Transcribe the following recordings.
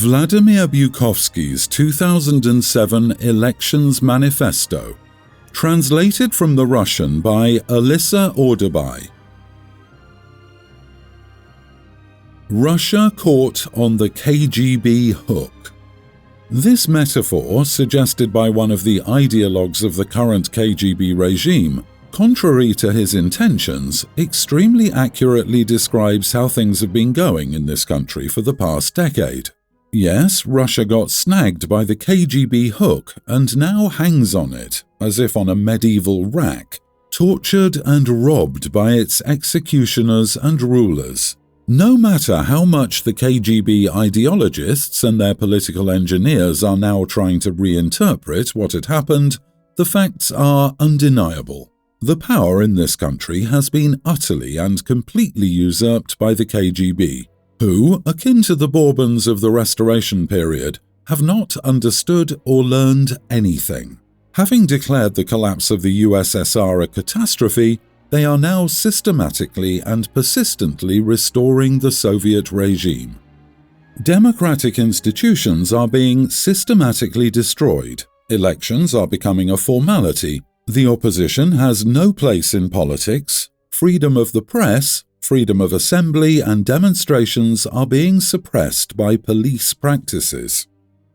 Vladimir Bukovsky's 2007 Elections Manifesto, translated from the Russian by Alyssa Orderby. Russia caught on the KGB hook. This metaphor, suggested by one of the ideologues of the current KGB regime, contrary to his intentions, extremely accurately describes how things have been going in this country for the past decade. Yes, Russia got snagged by the KGB hook and now hangs on it, as if on a medieval rack, tortured and robbed by its executioners and rulers. No matter how much the KGB ideologists and their political engineers are now trying to reinterpret what had happened, the facts are undeniable. The power in this country has been utterly and completely usurped by the KGB, who, akin to the Bourbons of the Restoration period, have not understood or learned anything. Having declared the collapse of the USSR a catastrophe, they are now systematically and persistently restoring the Soviet regime. Democratic institutions are being systematically destroyed. Elections are becoming a formality. The opposition has no place in politics. Freedom of the press, freedom of assembly and demonstrations are being suppressed by police practices.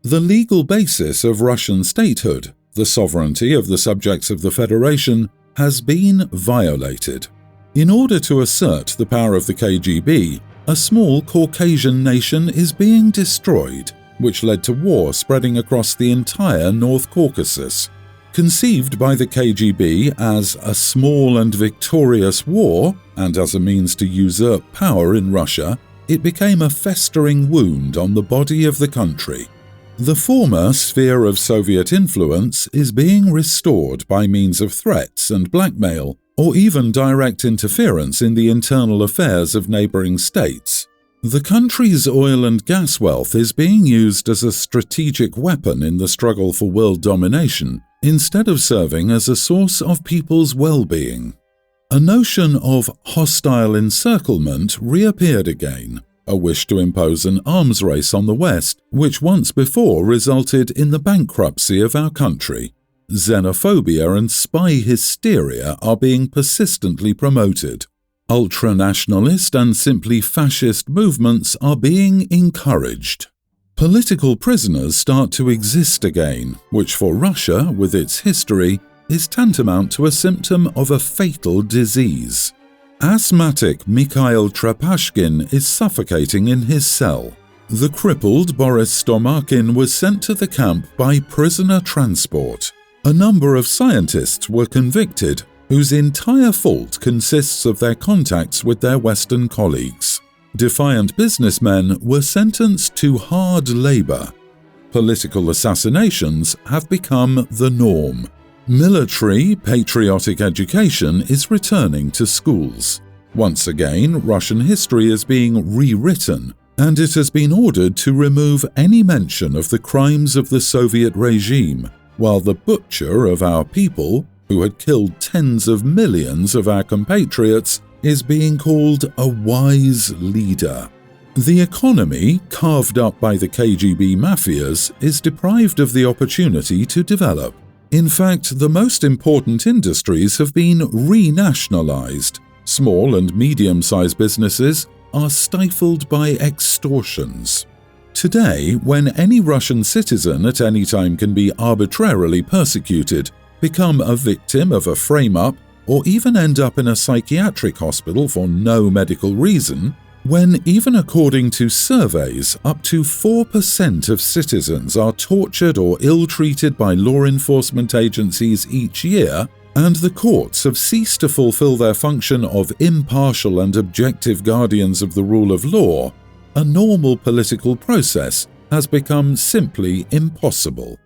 The legal basis of Russian statehood, the sovereignty of the subjects of the Federation, has been violated. In order to assert the power of the KGB, a small Caucasian nation is being destroyed, which led to war spreading across the entire North Caucasus. Conceived by the KGB as a small and victorious war, and as a means to usurp power in Russia, it became a festering wound on the body of the country. The former sphere of Soviet influence is being restored by means of threats and blackmail, or even direct interference in the internal affairs of neighboring states. The country's oil and gas wealth is being used as a strategic weapon in the struggle for world domination, instead of serving as a source of people's well-being. A notion of hostile encirclement reappeared again, a wish to impose an arms race on the West, which once before resulted in the bankruptcy of our country. Xenophobia and spy hysteria are being persistently promoted. Ultranationalist and simply fascist movements are being encouraged. Political prisoners start to exist again, which for Russia, with its history, is tantamount to a symptom of a fatal disease. Asthmatic Mikhail Trepashkin is suffocating in his cell. The crippled Boris Stomarkin was sent to the camp by prisoner transport. A number of scientists were convicted, whose entire fault consists of their contacts with their Western colleagues. Defiant businessmen were sentenced to hard labor. Political assassinations have become the norm. Military, patriotic education is returning to schools. Once again, Russian history is being rewritten, and it has been ordered to remove any mention of the crimes of the Soviet regime, while the butcher of our people, who had killed tens of millions of our compatriots, is being called a wise leader. The economy, carved up by the KGB mafias, is deprived of the opportunity to develop. In fact, the most important industries have been renationalized. Small and medium-sized businesses are stifled by extortions. Today, when any Russian citizen at any time can be arbitrarily persecuted, become a victim of a frame-up, or even end up in a psychiatric hospital for no medical reason, when even according to surveys, up to 4% of citizens are tortured or ill-treated by law enforcement agencies each year, and the courts have ceased to fulfill their function of impartial and objective guardians of the rule of law, a normal political process has become simply impossible.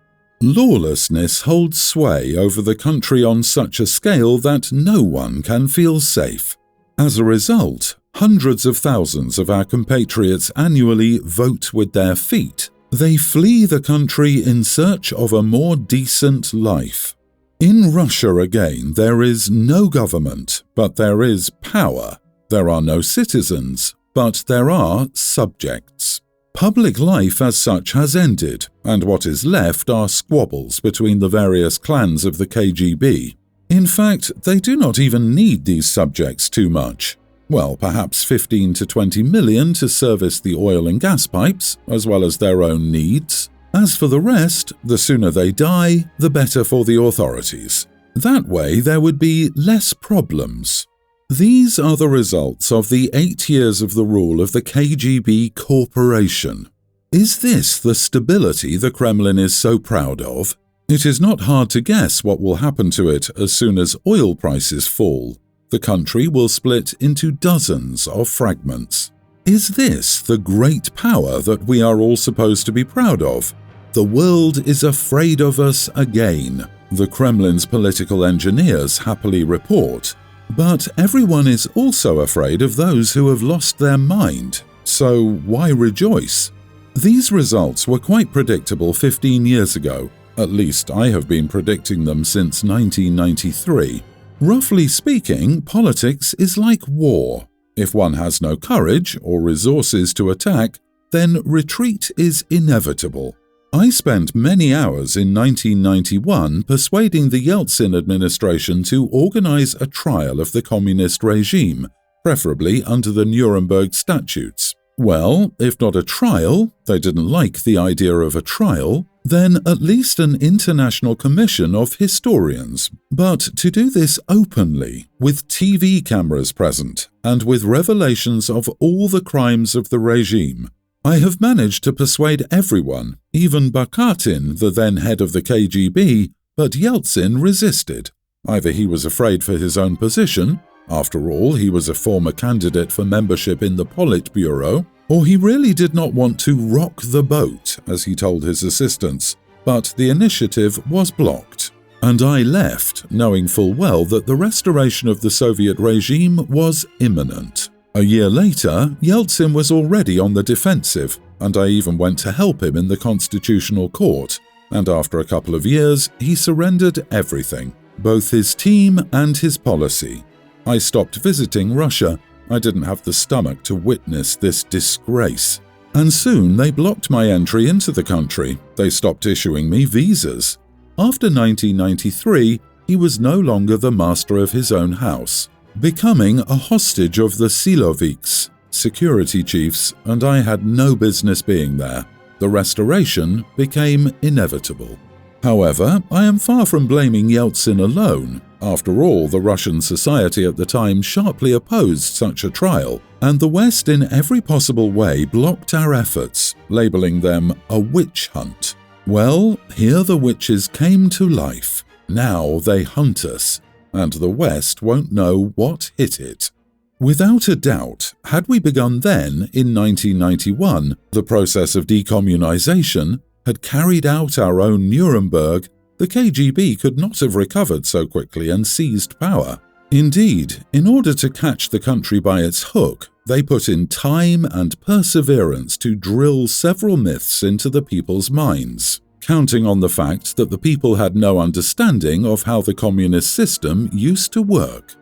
Lawlessness holds sway over the country on such a scale that no one can feel safe. As a result, hundreds of thousands of our compatriots annually vote with their feet. They flee the country in search of a more decent life. In Russia again, there is no government, but there is power. There are no citizens, but there are subjects. Public life as such has ended, and what is left are squabbles between the various clans of the KGB. In fact, they do not even need these subjects too much. Well, perhaps 15 to 20 million to service the oil and gas pipes, as well as their own needs. As for the rest, the sooner they die, the better for the authorities. That way there would be less problems. These are the results of the 8 years of the rule of the KGB Corporation. Is this the stability the Kremlin is so proud of? It is not hard to guess what will happen to it as soon as oil prices fall. The country will split into dozens of fragments. Is this the great power that we are all supposed to be proud of? The world is afraid of us again, the Kremlin's political engineers happily report. But everyone is also afraid of those who have lost their mind, so why rejoice? These results were quite predictable 15 years ago. At least I have been predicting them since 1993. Roughly speaking, politics is like war. If one has no courage or resources to attack, then retreat is inevitable. I spent many hours in 1991 persuading the Yeltsin administration to organize a trial of the communist regime, preferably under the Nuremberg statutes. Well, if not a trial, they didn't like the idea of a trial, then at least an international commission of historians, but to do this openly, with TV cameras present, and with revelations of all the crimes of the regime. I have managed to persuade everyone, even Bakatin, the then head of the KGB, but Yeltsin resisted. Either he was afraid for his own position, after all he was a former candidate for membership in the Politburo, or he really did not want to rock the boat, as he told his assistants, but the initiative was blocked. And I left, knowing full well that the restoration of the Soviet regime was imminent. A year later, Yeltsin was already on the defensive, and I even went to help him in the Constitutional Court, and after a couple of years, he surrendered everything, both his team and his policy. I stopped visiting Russia. I didn't have the stomach to witness this disgrace. And soon they blocked my entry into the country. They stopped issuing me visas. After 1993, he was no longer the master of his own house, becoming a hostage of the Siloviks, security chiefs, and I had no business being there. The restoration became inevitable. However, I am far from blaming Yeltsin alone. After all, the Russian society at the time sharply opposed such a trial, and the West in every possible way blocked our efforts, labeling them a witch hunt. Well, here the witches came to life. Now they hunt us, and the West won't know what hit it. Without a doubt, had we begun then, in 1991, the process of decommunization, had carried out our own Nuremberg, the KGB could not have recovered so quickly and seized power. Indeed, in order to catch the country by its hook, they put in time and perseverance to drill several myths into the people's minds, counting on the fact that the people had no understanding of how the communist system used to work.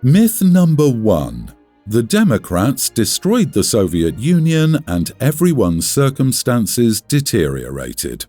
Myth number 1. The Democrats destroyed the Soviet Union and everyone's circumstances deteriorated.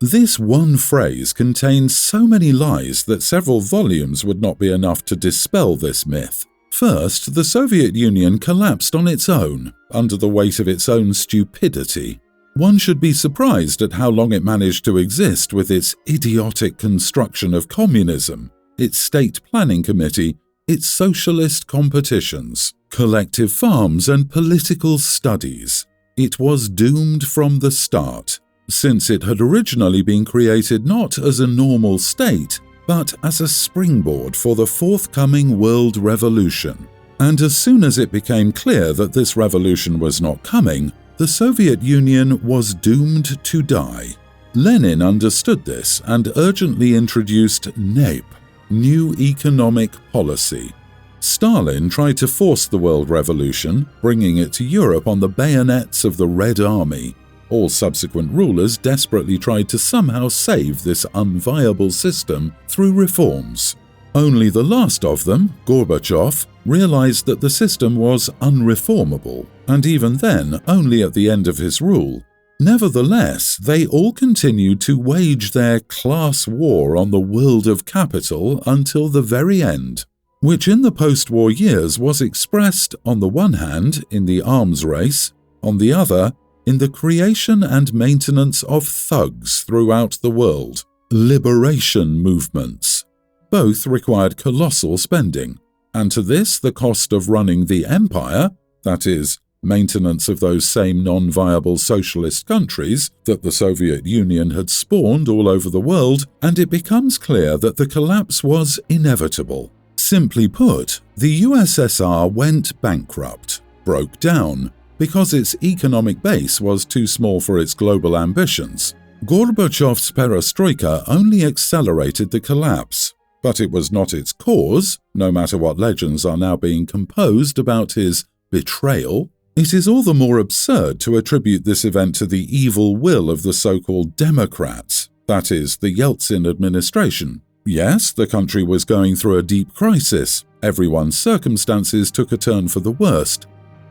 This one phrase contains so many lies that several volumes would not be enough to dispel this myth. First, the Soviet Union collapsed on its own, under the weight of its own stupidity. One should be surprised at how long it managed to exist with its idiotic construction of communism, its state planning committee, its socialist competitions, collective farms and political studies. It was doomed from the start, since it had originally been created not as a normal state, but as a springboard for the forthcoming world revolution. And as soon as it became clear that this revolution was not coming, the Soviet Union was doomed to die. Lenin understood this and urgently introduced NEP, New Economic Policy. Stalin tried to force the world revolution, bringing it to Europe on the bayonets of the Red Army. All subsequent rulers desperately tried to somehow save this unviable system through reforms. Only the last of them, Gorbachev, realized that the system was unreformable, and even then only at the end of his rule. Nevertheless, they all continued to wage their class war on the world of capital until the very end, which in the post-war years was expressed on the one hand in the arms race, on the other in the creation and maintenance of thugs throughout the world, liberation movements. Both required colossal spending, and to this the cost of running the empire, that is, maintenance of those same non-viable socialist countries that the Soviet Union had spawned all over the world, and it becomes clear that the collapse was inevitable. Simply put, the USSR went bankrupt, broke down, because its economic base was too small for its global ambitions. Gorbachev's perestroika only accelerated the collapse, but it was not its cause, no matter what legends are now being composed about his betrayal. It is all the more absurd to attribute this event to the evil will of the so-called Democrats, that is, the Yeltsin administration. Yes, the country was going through a deep crisis. Everyone's circumstances took a turn for the worst.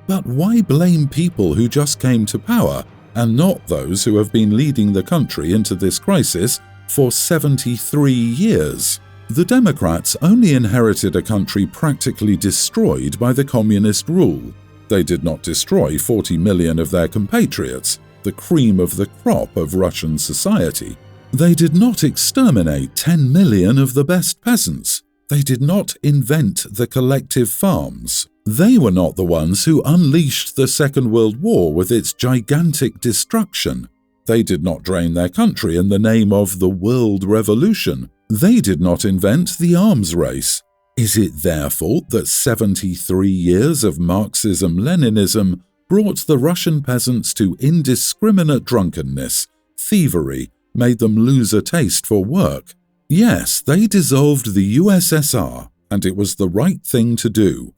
But why blame people who just came to power, and not those who have been leading the country into this crisis for 73 years? The Democrats only inherited a country practically destroyed by the communist rule. They did not destroy 40 million of their compatriots, the cream of the crop of Russian society. They did not exterminate 10 million of the best peasants. They did not invent the collective farms. They were not the ones who unleashed the Second World War with its gigantic destruction. They did not drain their country in the name of the World Revolution. They did not invent the arms race. Is it their fault that 73 years of Marxism-Leninism brought the Russian peasants to indiscriminate drunkenness, thievery, made them lose a taste for work? Yes, they dissolved the USSR, and it was the right thing to do.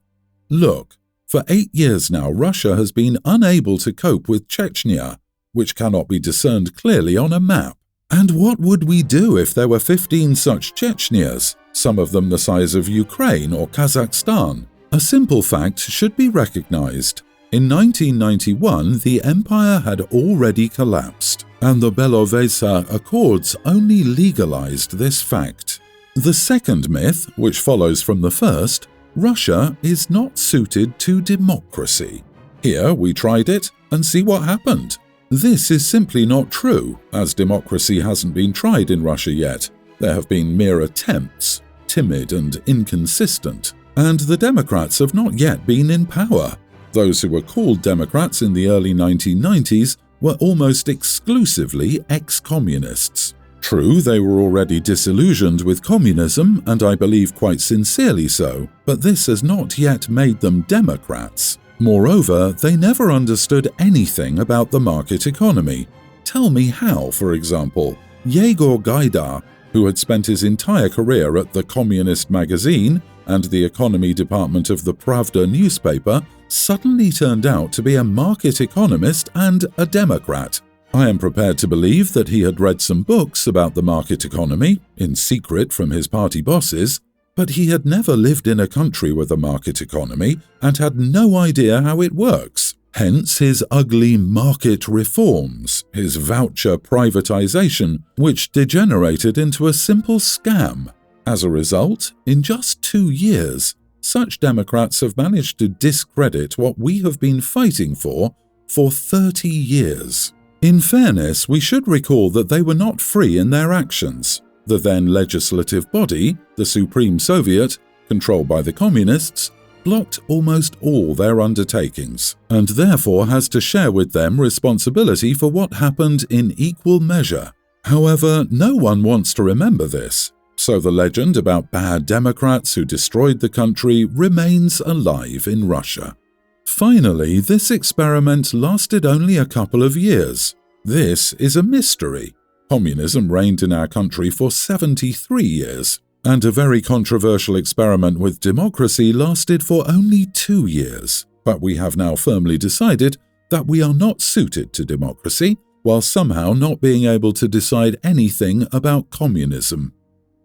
Look, for 8 years now Russia has been unable to cope with Chechnya, which cannot be discerned clearly on a map. And what would we do if there were 15 such Chechnyas, some of them the size of Ukraine or Kazakhstan? A simple fact should be recognized. In 1991, the empire had already collapsed, and the Belovezh Accords only legalized this fact. The second myth, which follows from the first, Russia is not suited to democracy. Here we tried it and see what happened. This is simply not true, as democracy hasn't been tried in Russia yet. There have been mere attempts, timid and inconsistent, and the Democrats have not yet been in power. Those who were called Democrats in the early 1990s were almost exclusively ex-communists. True, they were already disillusioned with communism, and I believe quite sincerely so, but this has not yet made them Democrats. Moreover, they never understood anything about the market economy. Tell me how, for example, Yegor Gaidar, who had spent his entire career at the Communist magazine and the economy department of the Pravda newspaper, suddenly turned out to be a market economist and a Democrat. I am prepared to believe that he had read some books about the market economy, in secret from his party bosses, but he had never lived in a country with a market economy and had no idea how it works. Hence his ugly market reforms, his voucher privatization, which degenerated into a simple scam. As a result, in just 2 years, such Democrats have managed to discredit what we have been fighting for 30 years. In fairness, we should recall that they were not free in their actions. The then legislative body, the Supreme Soviet, controlled by the Communists, blocked almost all their undertakings, and therefore has to share with them responsibility for what happened in equal measure. However, no one wants to remember this, so the legend about bad Democrats who destroyed the country remains alive in Russia. Finally, this experiment lasted only a couple of years. This is a mystery. Communism reigned in our country for 73 years, and a very controversial experiment with democracy lasted for only 2 years. But we have now firmly decided that we are not suited to democracy, while somehow not being able to decide anything about communism.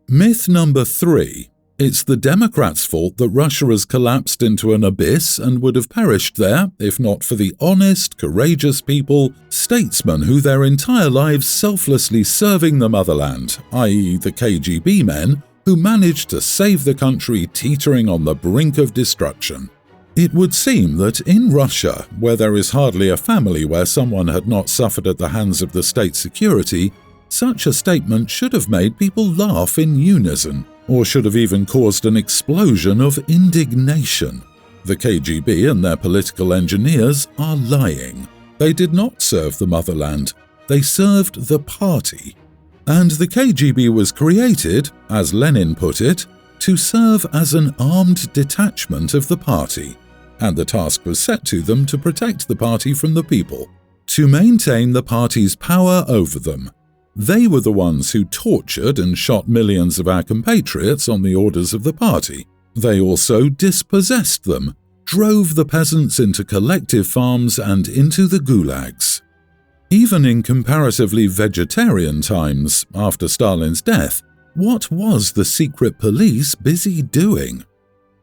Myth number 3. It's the Democrats' fault that Russia has collapsed into an abyss and would have perished there if not for the honest, courageous people, statesmen who their entire lives selflessly serving the motherland, i.e. the KGB men, who managed to save the country teetering on the brink of destruction. It would seem that in Russia, where there is hardly a family where someone had not suffered at the hands of the state security, such a statement should have made people laugh in unison, or should have even caused an explosion of indignation. The KGB and their political engineers are lying. They did not serve the motherland, they served the party. And the KGB was created, as Lenin put it, to serve as an armed detachment of the party, and the task was set to them to protect the party from the people, to maintain the party's power over them. They were the ones who tortured and shot millions of our compatriots on the orders of the party. They also dispossessed them, drove the peasants into collective farms and into the gulags. Even in comparatively vegetarian times, after Stalin's death, what was the secret police busy doing?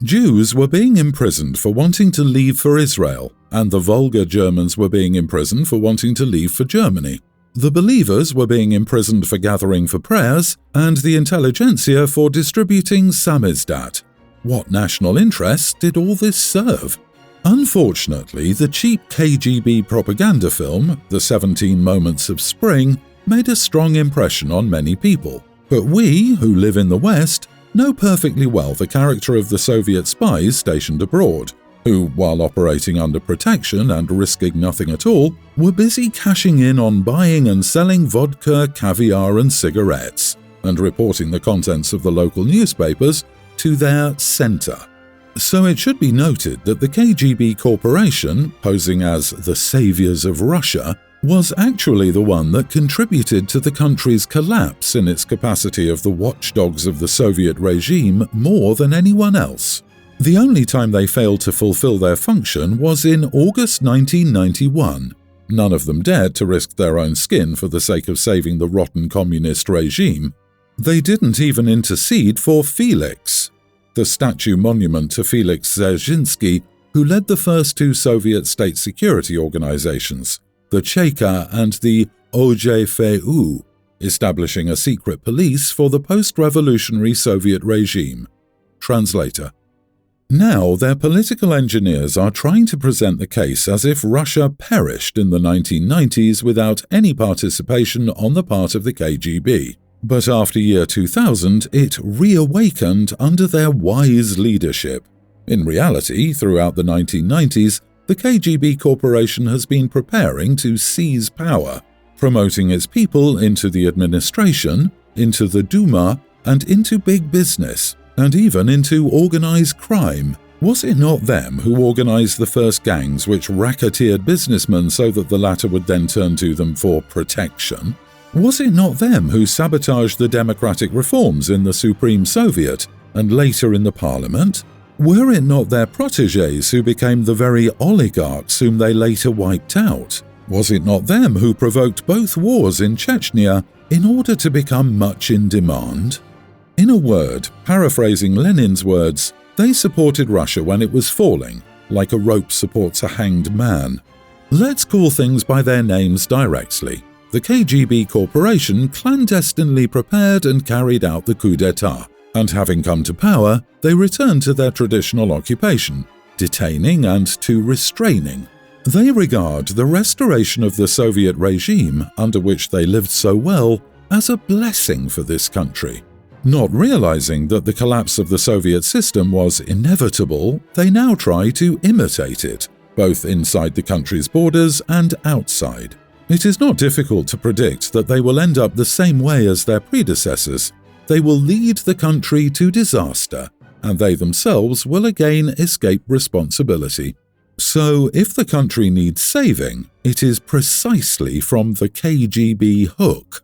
Jews were being imprisoned for wanting to leave for Israel, and the Volga Germans were being imprisoned for wanting to leave for Germany. The believers were being imprisoned for gathering for prayers, and the intelligentsia for distributing samizdat. What national interests did all this serve? Unfortunately, the cheap KGB propaganda film, The 17 Moments of Spring, made a strong impression on many people. But we, who live in the West, know perfectly well the character of the Soviet spies stationed abroad, who, while operating under protection and risking nothing at all, were busy cashing in on buying and selling vodka, caviar and cigarettes, and reporting the contents of the local newspapers to their center. So it should be noted that the KGB corporation, posing as the saviors of Russia, was actually the one that contributed to the country's collapse in its capacity of the watchdogs of the Soviet regime more than anyone else. The only time they failed to fulfill their function was in August 1991. None of them dared to risk their own skin for the sake of saving the rotten communist regime. They didn't even intercede for Felix, the statue monument to Felix Dzerzhinsky, who led the first two Soviet state security organizations, the Cheka and the OJFU, establishing a secret police for the post-revolutionary Soviet regime. Translator. Now, their political engineers are trying to present the case as if Russia perished in the 1990s without any participation on the part of the KGB. But after year 2000, it reawakened under their wise leadership. In reality, throughout the 1990s, the KGB corporation has been preparing to seize power, promoting its people into the administration, into the Duma, and into big business, and even into organized crime. Was it not them who organized the first gangs which racketeered businessmen so that the latter would then turn to them for protection? Was it not them who sabotaged the democratic reforms in the Supreme Soviet and later in the Parliament? Were it not their protégés who became the very oligarchs whom they later wiped out? Was it not them who provoked both wars in Chechnya in order to become much in demand? In a word, paraphrasing Lenin's words, they supported Russia when it was falling, like a rope supports a hanged man. Let's call things by their names directly. The KGB corporation clandestinely prepared and carried out the coup d'etat, and having come to power, they returned to their traditional occupation, detaining and to restraining. They regard the restoration of the Soviet regime, under which they lived so well, as a blessing for this country. Not realizing that the collapse of the Soviet system was inevitable, they now try to imitate it, both inside the country's borders and outside. It is not difficult to predict that they will end up the same way as their predecessors. They will lead the country to disaster, and they themselves will again escape responsibility. So, if the country needs saving, it is precisely from the KGB hook.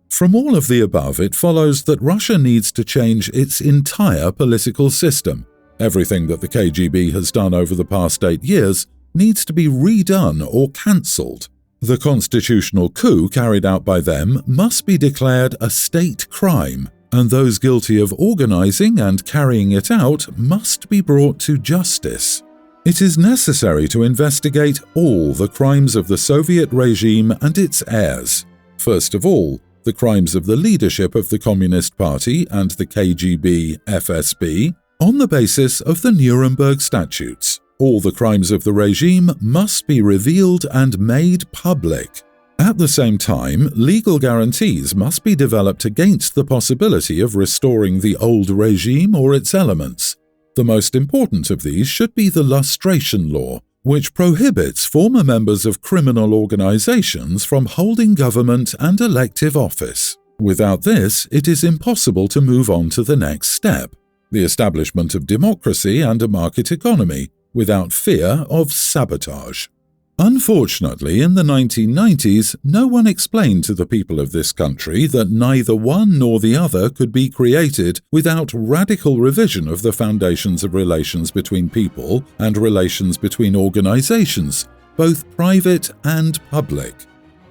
From all of the above, it follows that Russia needs to change its entire political system. Everything that the KGB has done over the past 8 years needs to be redone or cancelled. The constitutional coup carried out by them must be declared a state crime, and those guilty of organizing and carrying it out must be brought to justice. It is necessary to investigate all the crimes of the Soviet regime and its heirs. First of all, the crimes of the leadership of the Communist Party and the KGB FSB on the basis of the Nuremberg Statutes. All the crimes of the regime must be revealed and made public. At the same time, legal guarantees must be developed against the possibility of restoring the old regime or its elements. The most important of these should be the lustration law, which prohibits former members of criminal organizations from holding government and elective office. Without this, it is impossible to move on to the next step, the establishment of democracy and a market economy, without fear of sabotage. Unfortunately, in the 1990s, no one explained to the people of this country that neither one nor the other could be created without radical revision of the foundations of relations between people and relations between organizations, both private and public.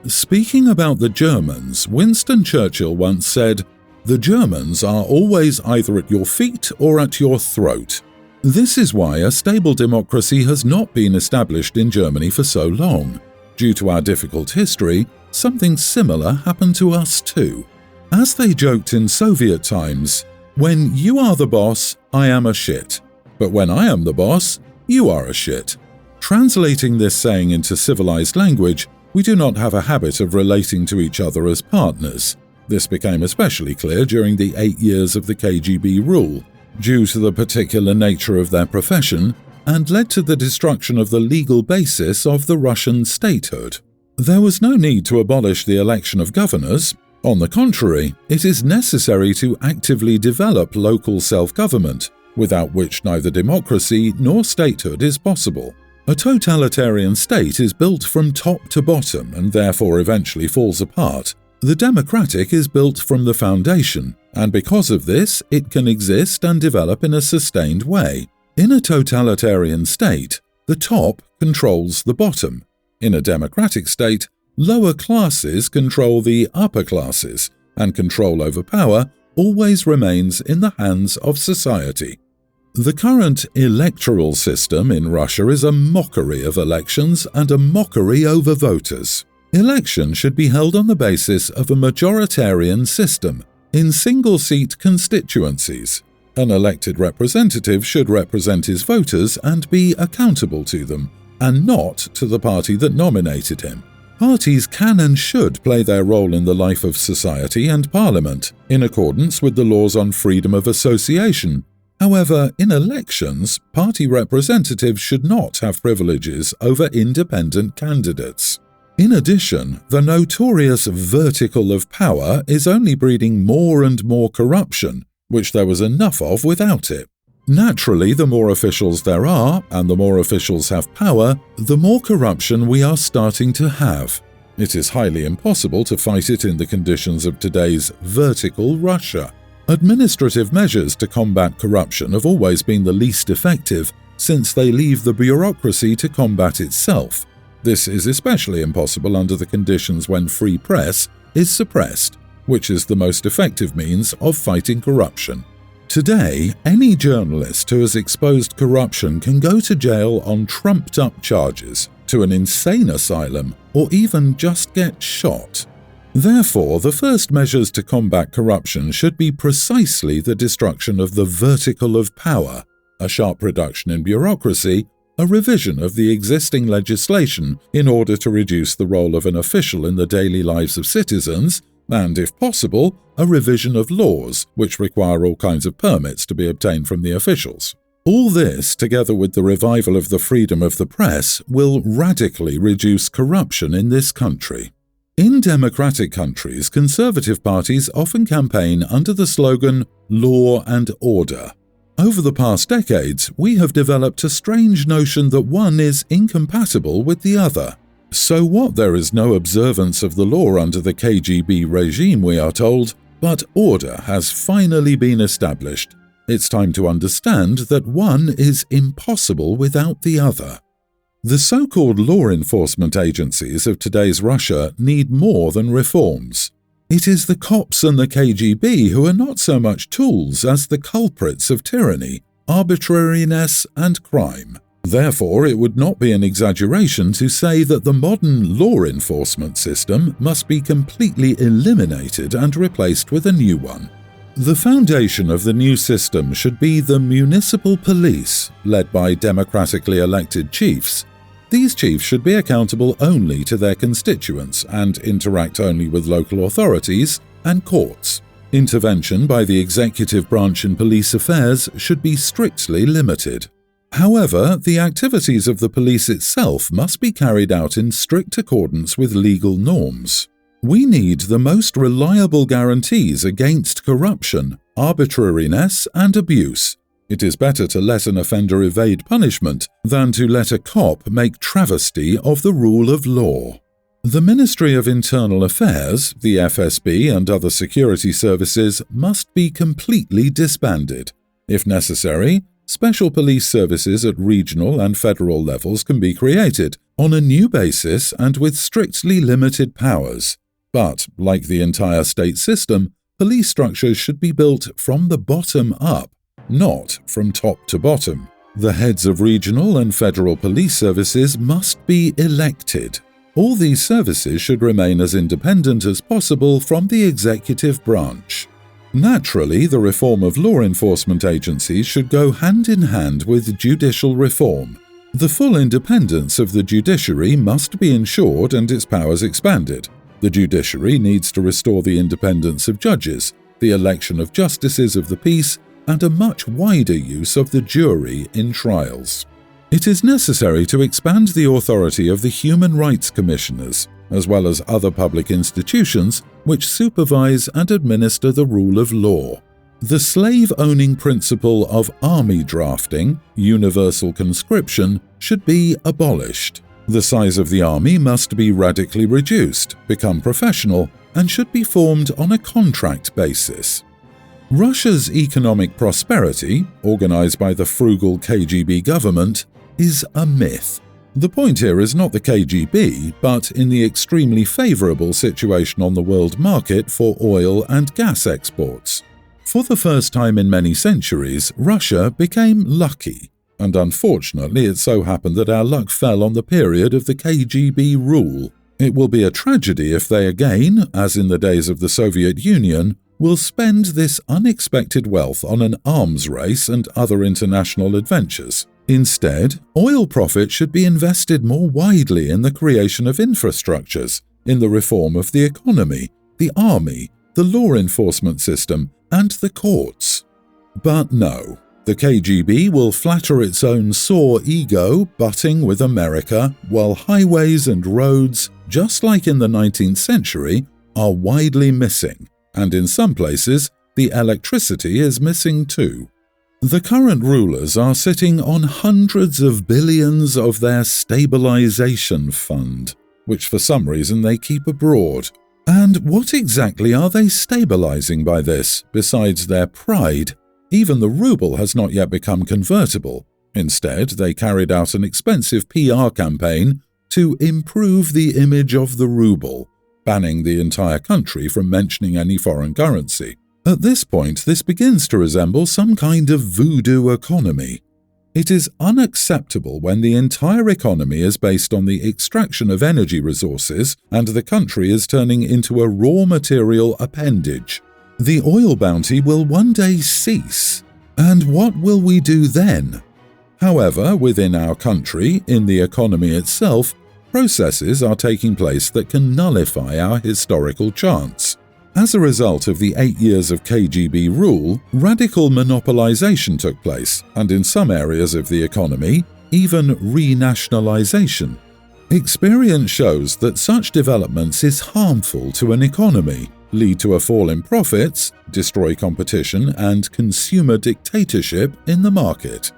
Speaking about the Germans, Winston Churchill once said, "The Germans are always either at your feet or at your throat." This is why a stable democracy has not been established in Germany for so long. Due to our difficult history, something similar happened to us too. As they joked in Soviet times, "When you are the boss, I am a shit. But when I am the boss, you are a shit." Translating this saying into civilized language, we do not have a habit of relating to each other as partners. This became especially clear during the 8 years of the KGB rule, due to the particular nature of their profession, and led to the destruction of the legal basis of the Russian statehood. There was no need to abolish the election of governors. On the contrary, it is necessary to actively develop local self-government, without which neither democracy nor statehood is possible. A totalitarian state is built from top to bottom and therefore eventually falls apart. The democratic is built from the foundation, and because of this, it can exist and develop in a sustained way. In a totalitarian state, the top controls the bottom. In a democratic state, lower classes control the upper classes, and control over power always remains in the hands of society. The current electoral system in Russia is a mockery of elections and a mockery over voters. Elections should be held on the basis of a majoritarian system, in single-seat constituencies. An elected representative should represent his voters and be accountable to them, and not to the party that nominated him. Parties can and should play their role in the life of society and parliament, in accordance with the laws on freedom of association. However, in elections, party representatives should not have privileges over independent candidates. In addition, the notorious vertical of power is only breeding more and more corruption, which there was enough of without it. Naturally, the more officials there are, and the more officials have power, the more corruption we are starting to have. It is highly impossible to fight it in the conditions of today's vertical Russia. Administrative measures to combat corruption have always been the least effective, since they leave the bureaucracy to combat itself. This is especially impossible under the conditions when free press is suppressed, which is the most effective means of fighting corruption. Today, any journalist who has exposed corruption can go to jail on trumped-up charges, to an insane asylum, or even just get shot. Therefore, the first measures to combat corruption should be precisely the destruction of the vertical of power, a sharp reduction in bureaucracy, a revision of the existing legislation in order to reduce the role of an official in the daily lives of citizens, and, if possible, a revision of laws which require all kinds of permits to be obtained from the officials. All this, together with the revival of the freedom of the press, will radically reduce corruption in this country. In democratic countries, conservative parties often campaign under the slogan "law and order." Over the past decades, we have developed a strange notion that one is incompatible with the other. So what, there is no observance of the law under the KGB regime, we are told, but order has finally been established. It's time to understand that one is impossible without the other. The so-called law enforcement agencies of today's Russia need more than reforms. It is the cops and the KGB who are not so much tools as the culprits of tyranny, arbitrariness, and crime. Therefore, it would not be an exaggeration to say that the modern law enforcement system must be completely eliminated and replaced with a new one. The foundation of the new system should be the municipal police, led by democratically elected chiefs. These chiefs should be accountable only to their constituents and interact only with local authorities and courts. Intervention by the executive branch in police affairs should be strictly limited. However, the activities of the police itself must be carried out in strict accordance with legal norms. We need the most reliable guarantees against corruption, arbitrariness, and abuse. It is better to let an offender evade punishment than to let a cop make travesty of the rule of law. The Ministry of Internal Affairs, the FSB, and other security services must be completely disbanded. If necessary, special police services at regional and federal levels can be created on a new basis and with strictly limited powers. But, like the entire state system, police structures should be built from the bottom up, not from top to bottom. The heads of regional and federal police services must be elected. All these services should remain as independent as possible from the executive branch. Naturally, the reform of law enforcement agencies should go hand in hand with judicial reform. The full independence of the judiciary must be ensured and its powers expanded. The judiciary needs to restore the independence of judges, the election of justices of the peace, and a much wider use of the jury in trials. It is necessary to expand the authority of the human rights commissioners, as well as other public institutions which supervise and administer the rule of law. The slave-owning principle of army drafting, universal conscription, should be abolished. The size of the army must be radically reduced, become professional, and should be formed on a contract basis. Russia's economic prosperity, organized by the frugal KGB government, is a myth. The point here is not the KGB, but in the extremely favorable situation on the world market for oil and gas exports. For the first time in many centuries, Russia became lucky, and unfortunately it so happened that our luck fell on the period of the KGB rule. It will be a tragedy if they again, as in the days of the Soviet Union, will spend this unexpected wealth on an arms race and other international adventures. Instead, oil profits should be invested more widely in the creation of infrastructures, in the reform of the economy, the army, the law enforcement system, and the courts. But no, the KGB will flatter its own sore ego butting with America, while highways and roads, just like in the 19th century, are widely missing, and in some places, the electricity is missing too. The current rulers are sitting on hundreds of billions of their stabilization fund, which for some reason they keep abroad. And what exactly are they stabilizing by this, besides their pride? Even the ruble has not yet become convertible. Instead, they carried out an expensive PR campaign to improve the image of the ruble, banning the entire country from mentioning any foreign currency. At this point, this begins to resemble some kind of voodoo economy. It is unacceptable when the entire economy is based on the extraction of energy resources and the country is turning into a raw material appendage. The oil bounty will one day cease. And what will we do then? However, within our country, in the economy itself, processes are taking place that can nullify our historical chance. As a result of the 8 years of KGB rule, radical monopolization took place, and in some areas of the economy, even renationalization. Experience shows that such developments is harmful to an economy, lead to a fall in profits, destroy competition, and consumer dictatorship in the market.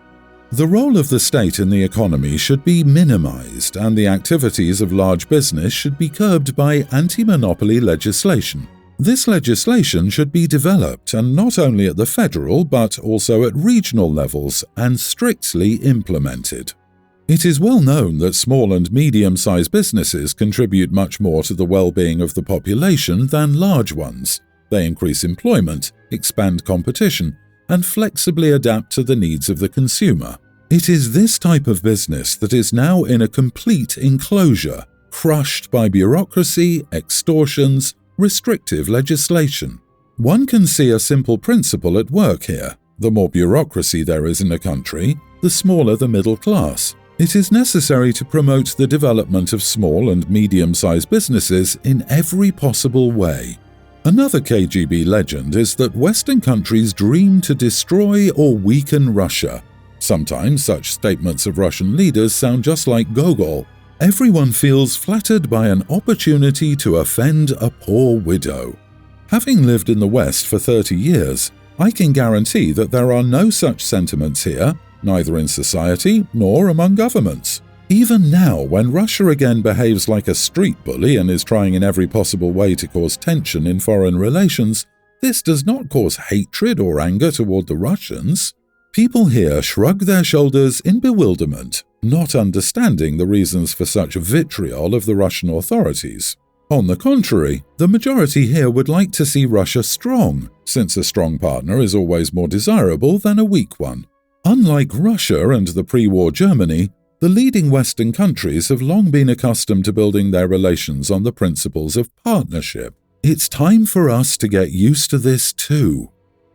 The role of the state in the economy should be minimized, and the activities of large business should be curbed by anti-monopoly legislation. This legislation should be developed, and not only at the federal but also at regional levels, and strictly implemented. It is well known that small and medium-sized businesses contribute much more to the well-being of the population than large ones. They increase employment, expand competition, and flexibly adapt to the needs of the consumer. It is this type of business that is now in a complete enclosure, crushed by bureaucracy, extortions, restrictive legislation. One can see a simple principle at work here. The more bureaucracy there is in a country, the smaller the middle class. It is necessary to promote the development of small and medium-sized businesses in every possible way. Another KGB legend is that Western countries dream to destroy or weaken Russia. Sometimes such statements of Russian leaders sound just like Gogol. Everyone feels flattered by an opportunity to offend a poor widow. Having lived in the West for 30 years, I can guarantee that there are no such sentiments here, neither in society nor among governments. Even now, when Russia again behaves like a street bully and is trying in every possible way to cause tension in foreign relations, this does not cause hatred or anger toward the Russians. People here shrug their shoulders in bewilderment, not understanding the reasons for such vitriol of the Russian authorities. On the contrary, the majority here would like to see Russia strong, since a strong partner is always more desirable than a weak one. Unlike Russia and the pre-war Germany, the leading Western countries have long been accustomed to building their relations on the principles of partnership. It's time for us to get used to this too.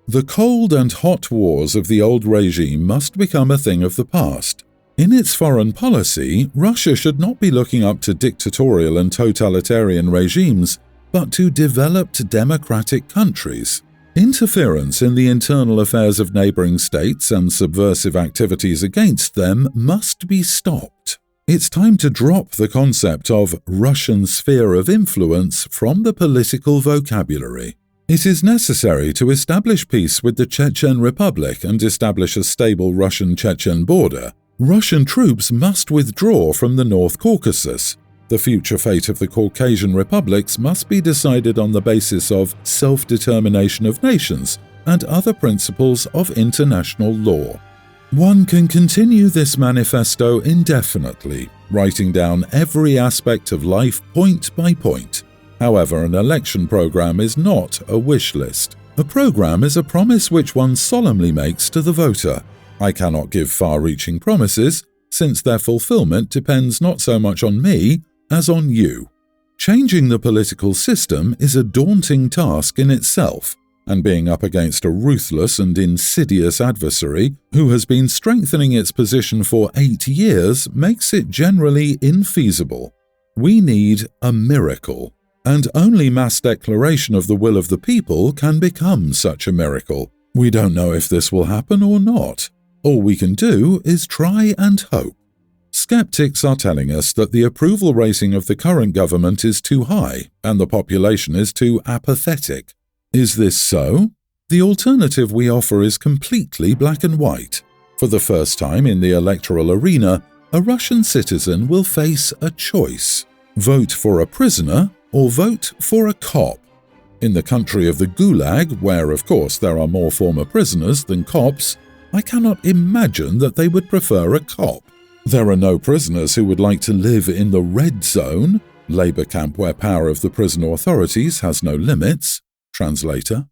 The cold and hot wars of the old regime must become a thing of the past. In its foreign policy, Russia should not be looking up to dictatorial and totalitarian regimes, but to developed democratic countries. Interference in the internal affairs of neighboring states and subversive activities against them must be stopped. It's time to drop the concept of Russian sphere of influence from the political vocabulary. It is necessary to establish peace with the Chechen Republic and establish a stable Russian-Chechen border. Russian troops must withdraw from the North Caucasus. The future fate of the Caucasian republics must be decided on the basis of self-determination of nations and other principles of international law. One can continue this manifesto indefinitely, writing down every aspect of life point by point. However, an election program is not a wish list. A program is a promise which one solemnly makes to the voter. I cannot give far-reaching promises, since their fulfillment depends not so much on me as on you. Changing the political system is a daunting task in itself, and being up against a ruthless and insidious adversary who has been strengthening its position for 8 years makes it generally infeasible. We need a miracle, and only mass declaration of the will of the people can become such a miracle. We don't know if this will happen or not. All we can do is try and hope. Skeptics are telling us that the approval rating of the current government is too high and the population is too apathetic. Is this so? The alternative we offer is completely black and white. For the first time in the electoral arena, a Russian citizen will face a choice: vote for a prisoner or vote for a cop. In the country of the Gulag, where of course there are more former prisoners than cops, I cannot imagine that they would prefer a cop. There are no prisoners who would like to live in the red zone, labor camp where power of the prison authorities has no limits. Translator.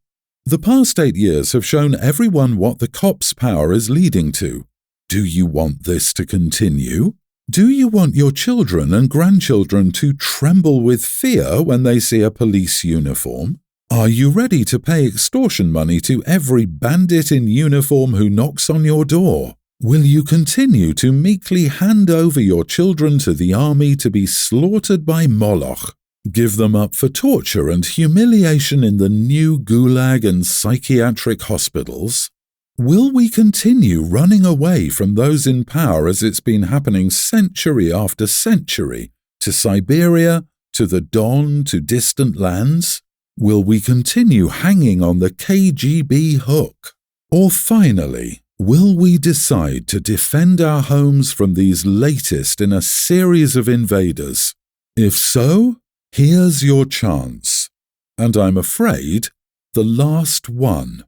The past 8 years have shown everyone what the cops' power is leading to. Do you want this to continue? Do you want your children and grandchildren to tremble with fear when they see a police uniform? Are you ready to pay extortion money to every bandit in uniform who knocks on your door? Will you continue to meekly hand over your children to the army to be slaughtered by Moloch? Give them up for torture and humiliation in the new gulag and psychiatric hospitals? Will we continue running away from those in power as it's been happening century after century, to Siberia, to the Don, to distant lands? Will we continue hanging on the KGB hook? Or finally, will we decide to defend our homes from these latest in a series of invaders? If so, here's your chance. And I'm afraid, the last one.